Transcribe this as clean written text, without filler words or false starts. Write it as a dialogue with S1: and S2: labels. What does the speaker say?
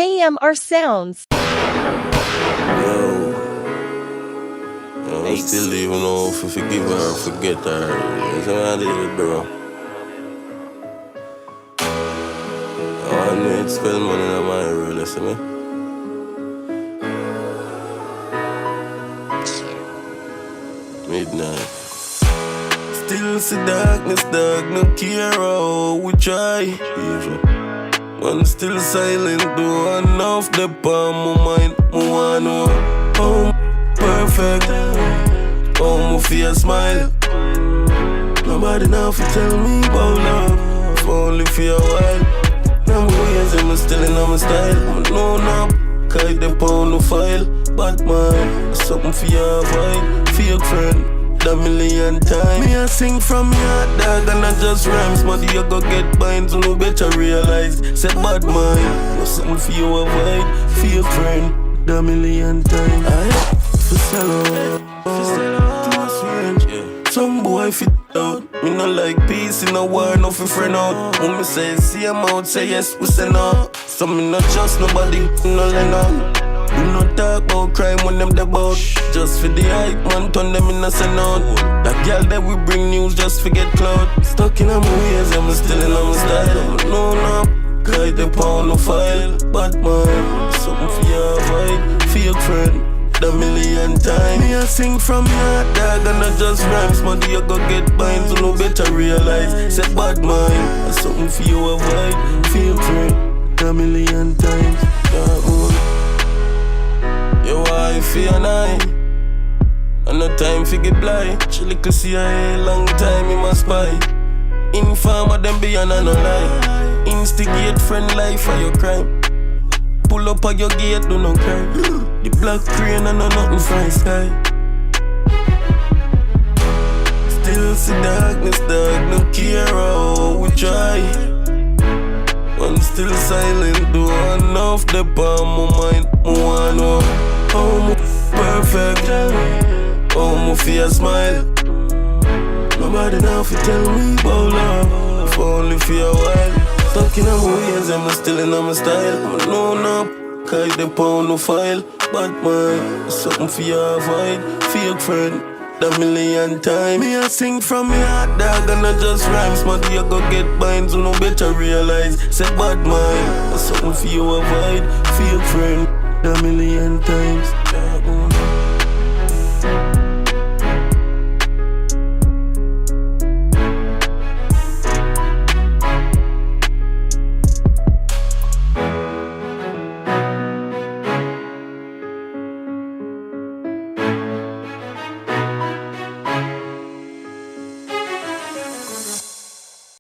S1: KMRSounds.
S2: I still even know if you forgive her or forget her. That's how I leave it, bro. I need to spend money on my road, listen me. Midnight. Still see darkness, dark, no care how we try. Man still silent, do enough the palm my mind. I wanna know how perfect, how my face smile. Nobody now fi tell me about love, if only for a while. Now my ways I'm still in my style. I know now, kite the pound no file. But man, something for your vibe, fake friend. A million times me a sing from me heart, dog, and I just rhymes. But you go get binds, so no better realize. Say bad mind, no something for you avoid. For your friend, a million times. I for sell out, close range. Some boy fit out. Me no like peace in a war, no for friend out. When me say see him out, say yes, we say no. So me not trust nobody, no let no. We no talk about crime when them the bout. Just for the hype, man, turn them in a out. That girl that we bring news just forget cloud. Stuck in my ways, I'm still in my style. No, guide the pound no file. But man, something for your vibe, for your friend, a million times. Me a sing from your heart, dog, and I just rhymes. Man, you go get binds, so no better realize. Say bad mind, something for your vibe, for your friend, a million times. Your wife and I no time fi get blind. She little CIA, long time in my spy. Informer them beyond no lie. Instigate friend life for your crime. Pull up on your gate, do no crime. The black crane and no nothing from sky. Still see darkness, dark, no care how we try. One still silent, do enough the palm of mind. I wanna know how I'm perfect, how my face smile. Nobody now fi tell me about love, if only for a while. Stuck in my ways, I'm still in my style. I know now, kite the pound no file. But man, something for your avoid, fake friend, a million times. Me a sing from me heart, dog, and I just rhymes. Man, you go get binds, so no better realize. Say bad mind, something for you avoid, fake friend, a million times.